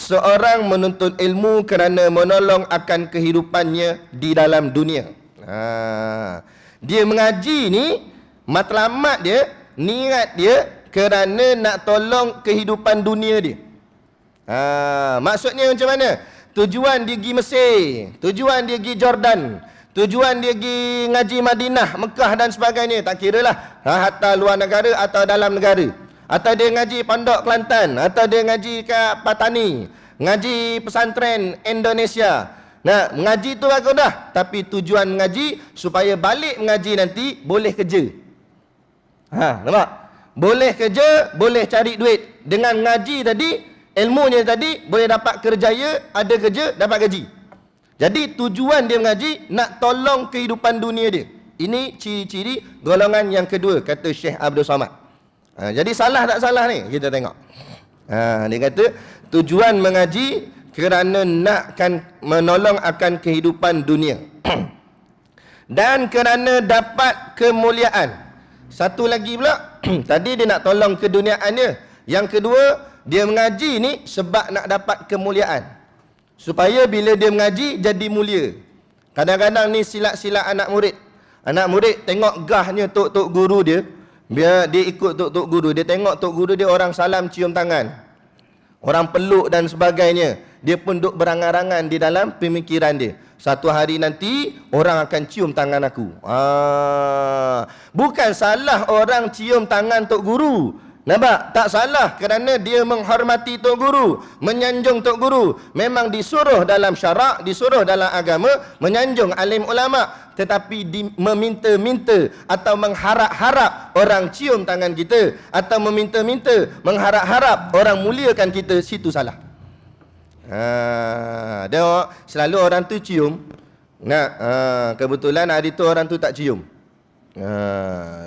seseorang menuntut ilmu kerana menolong akan kehidupannya di dalam dunia. Dia mengaji ni, matlamat dia, niat dia kerana nak tolong kehidupan dunia dia. Maksudnya macam mana? Tujuan dia pergi Mesir, tujuan dia pergi Jordan, tujuan dia pergi ngaji Madinah, Mekah dan sebagainya. Tak kira lah, hatta luar negara atau dalam negara. Atau dia ngaji Pondok Kelantan, atau dia ngaji kat Patani, ngaji pesantren Indonesia. Nah, mengaji tu bagus dah, tapi tujuan mengaji supaya balik mengaji nanti boleh kerja. Nampak? Boleh kerja, boleh cari duit. Dengan ngaji tadi, ilmunya tadi boleh dapat kerjaya, ada kerja, dapat gaji. Jadi tujuan dia mengaji nak tolong kehidupan dunia dia. Ini ciri-ciri golongan yang kedua, kata Syekh Abdul Samad. Jadi salah tak salah ni? Kita tengok. Dia kata tujuan mengaji kerana nakkan menolong akan kehidupan dunia. Dan kerana dapat kemuliaan. Satu lagi pula, tadi dia nak tolong keduniaannya. Yang kedua, dia mengaji ni sebab nak dapat kemuliaan. Supaya bila dia mengaji jadi mulia. Kadang-kadang ni silat-silat anak murid. Anak murid tengok gahnya tok-tok guru dia. Biar dia ikut tok-tok guru. Dia tengok tok guru dia orang salam cium tangan, orang peluk dan sebagainya. Dia pun duk berangan-angan di dalam pemikiran dia, satu hari nanti orang akan cium tangan aku. Bukan salah orang cium tangan tok guru. Nampak? Tak salah kerana dia menghormati tok guru, menyanjung tok guru. Memang disuruh dalam syarak, disuruh dalam agama menyanjung alim ulama. Tetapi meminta-minta atau mengharap-harap orang cium tangan kita, atau meminta-minta, mengharap-harap orang muliakan kita, situ salah. Tengok, selalu orang tu cium. Kebetulan hari tu orang tu tak cium.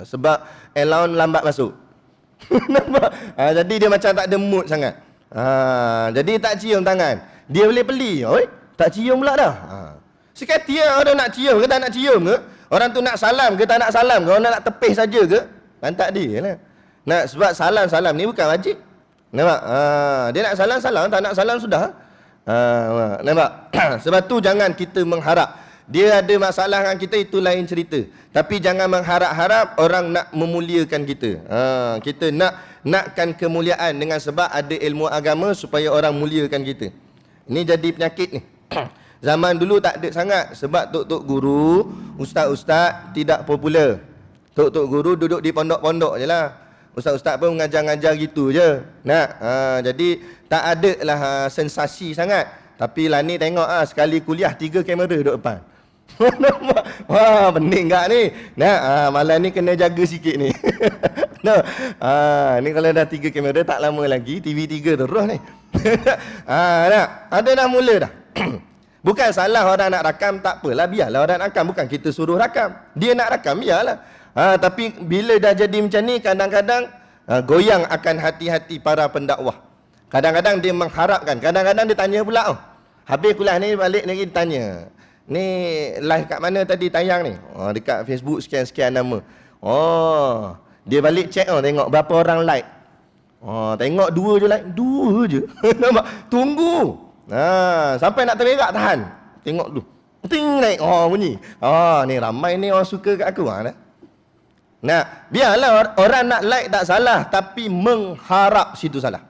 Sebab allowance lambat masuk. Nampak? Jadi dia macam tak ada mood sangat. Jadi tak cium tangan. Dia boleh beli. Oi, tak cium pula dah. Sekati orang nak cium ke tak nak cium ke? Orang tu nak salam ke tak nak salam ke? Orang nak tepih saja ke? Lantak dia lah. Sebab salam-salam ni bukan wajib. Nampak? Dia nak salam-salam, tak nak salam sudah. Nampak? Sebab tu jangan kita mengharap. Dia ada masalah dengan kita, itu lain cerita. Tapi jangan mengharap-harap orang nak memuliakan kita. Kita nakkan kemuliaan dengan sebab ada ilmu agama supaya orang muliakan kita. Ini jadi penyakit ni. Zaman dulu tak ada sangat sebab tok-tok guru, ustaz-ustaz tidak popular. Tok-tok guru duduk di pondok-pondok je lah. Ustaz-ustaz pun mengajar-ngajar gitu je. Jadi tak ada lah sensasi sangat. Tapi lah ni tengok sekali kuliah 3 kamera duduk depan. Wah, pening tak ni? Malam ni kena jaga sikit ni. Ni kalau dah 3 kamera tak lama lagi TV3 terus ni. Ada dah mula dah. Bukan salah orang nak rakam, tak apalah, biarlah orang nak rakam. Bukan kita suruh rakam. Dia nak rakam, biarlah. Tapi bila dah jadi macam ni, kadang-kadang goyang akan hati-hati para pendakwah. Kadang-kadang dia mengharapkan, kadang-kadang dia tanya pula. Habis kuliah ni balik lagi dia tanya, ni live kat mana tadi tayang ni? Dekat Facebook sekian-sekian nama. Dia balik check tengok berapa orang like. Tengok 2 je like, 2 je. Nampak? Tunggu. Sampai nak terberak tahan. Tengok dulu. Ting naik. Bunyi. Ni ramai ni orang suka kat aku. Biarlah orang nak like tak salah, tapi mengharap situ salah.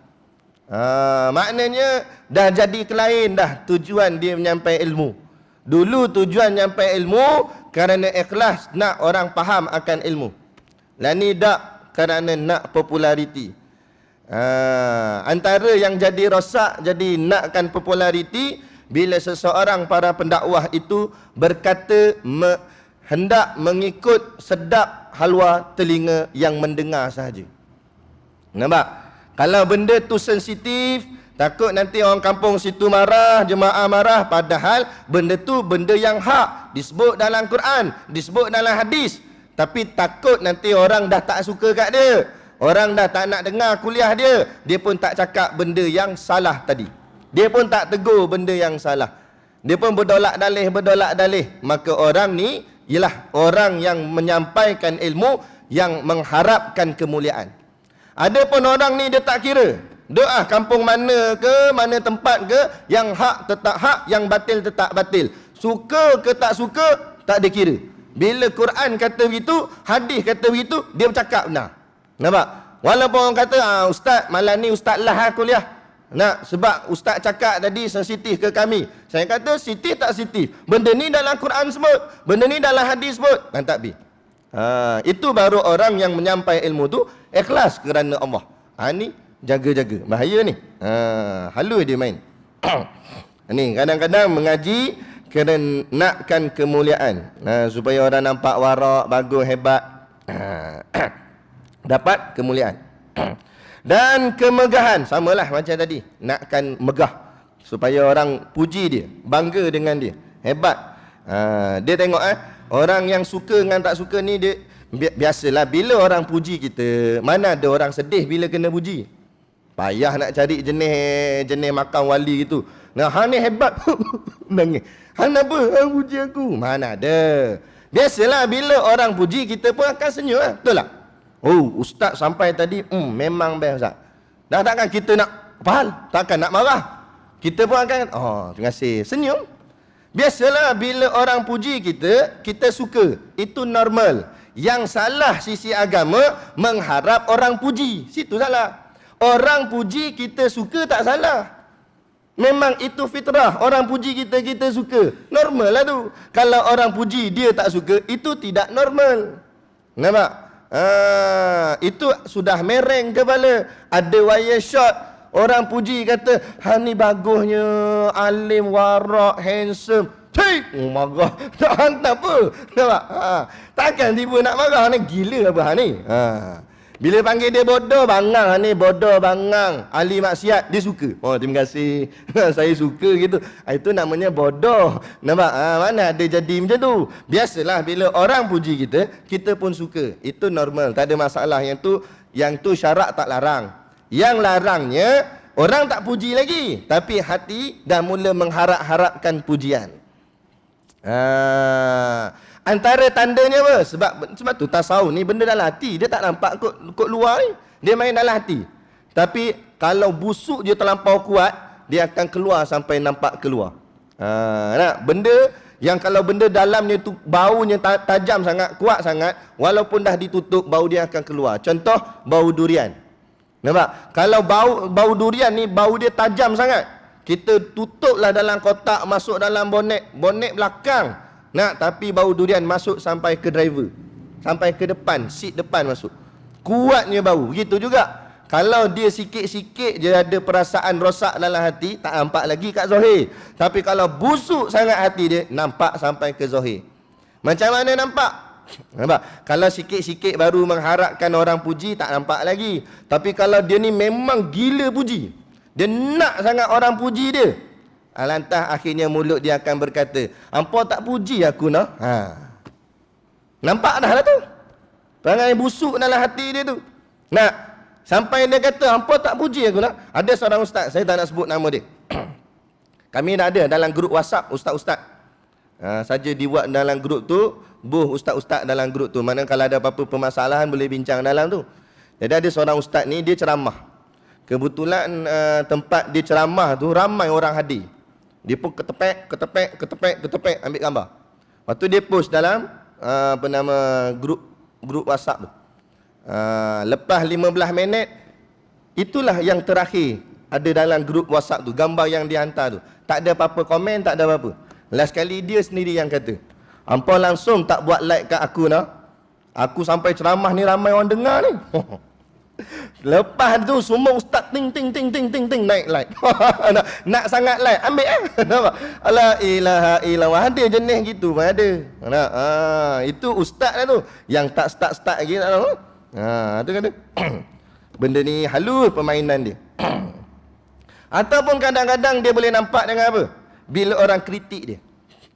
Maknanya dah jadi kelain dah tujuan dia menyampai ilmu. Dulu tujuan menyampai ilmu kerana ikhlas nak orang faham akan ilmu. Lah ni tak kerana nak populariti. Antara yang jadi rosak, jadi nakkan populariti, bila seseorang para pendakwah itu berkata hendak mengikut sedap halwa telinga yang mendengar sahaja. Nampak? Kalau benda tu sensitif, takut nanti orang kampung situ marah, jemaah marah, padahal benda tu benda yang hak, disebut dalam Quran, disebut dalam hadis. Tapi takut nanti orang dah tak suka kat dia, orang dah tak nak dengar kuliah dia, dia pun tak cakap benda yang salah tadi, dia pun tak tegur benda yang salah, dia pun berdolak dalih. Maka orang ni ialah orang yang menyampaikan ilmu, yang mengharapkan kemuliaan. Ada pun orang ni dia tak kira, Doa kampung mana ke, mana tempat ke, yang hak tetap hak, yang batil tetap batil. Suka ke tak suka, tak ada kira. Bila Quran kata begitu, hadis kata begitu, dia bercakap benar. Nampak? Walaupun orang kata, ustaz, malam ni ustaz lah kuliah. Nak, sebab ustaz cakap tadi sensitif ke kami. Saya kata sensitif tak sensitif. Benda ni dalam Quran sebut, benda ni dalam hadis sebut. Kan tak bi? Itu baru orang yang menyampai ilmu tu ikhlas kerana Allah. Ni jaga-jaga. Bahaya ni. Halus dia main. Ni kadang-kadang mengaji kerana nakkan kemuliaan. Supaya orang nampak warak, bagus, hebat. Dapat kemuliaan. Dan kemegahan, samalah macam tadi, nakkan megah supaya orang puji dia, bangga dengan dia, hebat. Dia tengok orang yang suka dengan tak suka ni, dia biasalah bila orang puji kita, mana ada orang sedih bila kena puji. Payah nak cari jenis makan wali gitu. Nah, hang ni hebat. Nangis. Hang apa? Hang puji aku. Mana ada. Biasalah bila orang puji kita pun akan senyum lah. Betul tak? Oh, ustaz sampai tadi, memang best ustaz. Dah takkan kita nak apa hal? Takkan nak marah. Kita pun akan, terima kasih, senyum. Biasalah bila orang puji kita, kita suka. Itu normal. Yang salah sisi agama, mengharap orang puji. Situ salah. Orang puji kita suka tak salah. Memang itu fitrah. Orang puji kita, kita suka. Normal lah tu. Kalau orang puji dia tak suka, itu tidak normal. Nampak? Itu sudah mereng kepala. Ada wire shot, orang puji kata, ni bagusnya, alim, warak, handsome. Cik, marah. Tak hantar apa. Nampak? Takkan tiba nak marah ni. Gila apa ni? Bila panggil dia bodoh, bangang ni, bodoh, bangang, ahli maksiat, dia suka. Terima kasih. Saya suka gitu. Itu namanya bodoh. Nampak? Mana ada jadi macam tu. Biasalah bila orang puji kita, kita pun suka. Itu normal. Tak ada masalah. Yang tu syarak tak larang. Yang larangnya, orang tak puji lagi. Tapi hati dah mula mengharap-harapkan pujian. Antara tandanya apa? Sebab tu tasawuf ni benda dalam hati. Dia tak nampak kot luar ni. Dia main dalam hati. Tapi kalau busuk dia terlampau kuat, dia akan keluar sampai nampak keluar. Benda yang kalau benda dalamnya tu baunya tajam sangat, kuat sangat, walaupun dah ditutup, bau dia akan keluar. Contoh bau durian. Nampak? Kalau bau durian ni bau dia tajam sangat. Kita tutuplah dalam kotak, masuk dalam bonet belakang. Tapi bau durian masuk sampai ke driver, sampai ke depan, seat depan masuk. Kuatnya bau. Begitu juga kalau dia sikit-sikit je ada perasaan rosak dalam hati, tak nampak lagi kat zahir. Tapi kalau busuk sangat hati dia, nampak sampai ke zahir. Macam mana nampak? Nampak? Kalau sikit-sikit baru mengharapkan orang puji, tak nampak lagi. Tapi kalau dia ni memang gila puji, dia nak sangat orang puji dia, lantas akhirnya mulut dia akan berkata, hampa tak puji aku nak. Nampak dah lah tu. Perangai busuk dalam hati dia tu. Sampai dia kata, hampa tak puji aku nak. Ada seorang ustaz, saya tak nak sebut nama dia. Kami dah ada dalam grup WhatsApp ustaz-ustaz. Saja dibuat dalam grup tu, ustaz-ustaz dalam grup tu. Mana kalau ada apa-apa permasalahan boleh bincang dalam tu. Jadi ada seorang ustaz ni, dia ceramah. Kebetulan tempat dia ceramah tu ramai orang hadir. Dia pun ketepek, ambil gambar. Lepas tu dia post dalam grup WhatsApp tu. Lepas 15 minit, itulah yang terakhir ada dalam grup WhatsApp tu, gambar yang dia hantar tu. Tak ada apa-apa komen, tak ada apa-apa. Last kali dia sendiri yang kata, hampa langsung tak buat like kat aku nak. Aku sampai ceramah ni ramai orang dengar ni. Lepas tu semua ustaz ting naik like. nak sangat like, ambil nampak? La ilaha illallah. Ada jenis gitu pun ada. Itu ustaz lah tu. Yang tak start lagi tak tahu. Tu kata. Benda ni halus permainan dia. Ataupun kadang-kadang dia boleh nampak dengan apa? Bila orang kritik dia.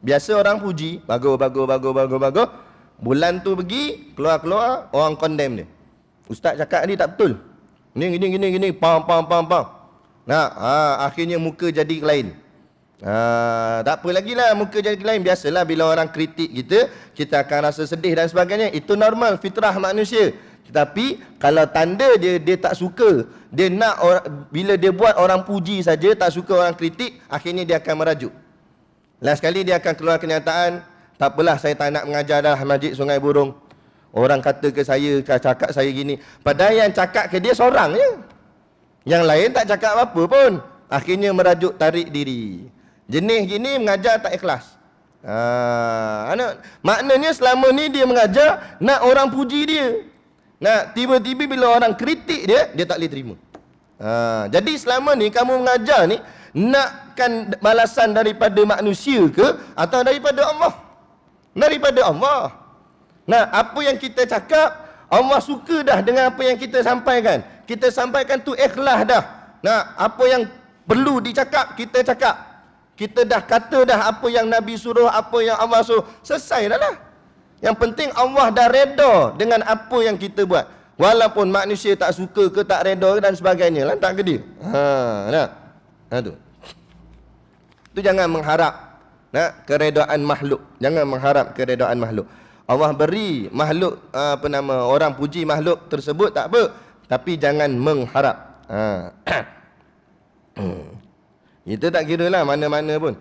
Biasa orang puji, bagus. Bulan tu pergi, keluar, orang condemn dia. Ustaz cakap ni tak betul. Gini, pam. Akhirnya muka jadi lain. Tak apa lagi lah muka jadi lain. Biasalah bila orang kritik kita, kita akan rasa sedih dan sebagainya. Itu normal, fitrah manusia. Tetapi kalau tanda dia tak suka, Dia nak bila dia buat orang puji saja, tak suka orang kritik, akhirnya dia akan merajuk. Last sekali dia akan keluar kenyataan, tak apalah saya tak nak mengajar dah Masjid Sungai Burung. Orang kata ke saya, cakap saya gini. Padahal yang cakap ke dia seorang je. Yang lain tak cakap apa-apa pun. Akhirnya merajuk tarik diri. Jenis gini mengajar tak ikhlas. Maknanya selama ni dia mengajar nak orang puji dia. Nah, tiba-tiba bila orang kritik dia, dia tak boleh terima. Jadi selama ni kamu mengajar ni, nakkan balasan daripada manusia ke atau daripada Allah? Daripada Allah. Nah, apa yang kita cakap, Allah suka dah dengan apa yang kita sampaikan. Kita sampaikan tu ikhlas dah. Nah, apa yang perlu dicakap, kita cakap. Kita dah kata dah apa yang Nabi suruh, apa yang Allah suruh. Selesai dah lah. Yang penting Allah dah reda dengan apa yang kita buat. Walaupun manusia tak suka ke, tak reda dan sebagainya. Lantak ke dia. Tu. Tu jangan mengharap keredaan makhluk. Jangan mengharap keredaan makhluk. Allah beri makhluk orang puji makhluk tersebut tak apa, tapi jangan mengharap. Kita tak kira lah mana-mana pun.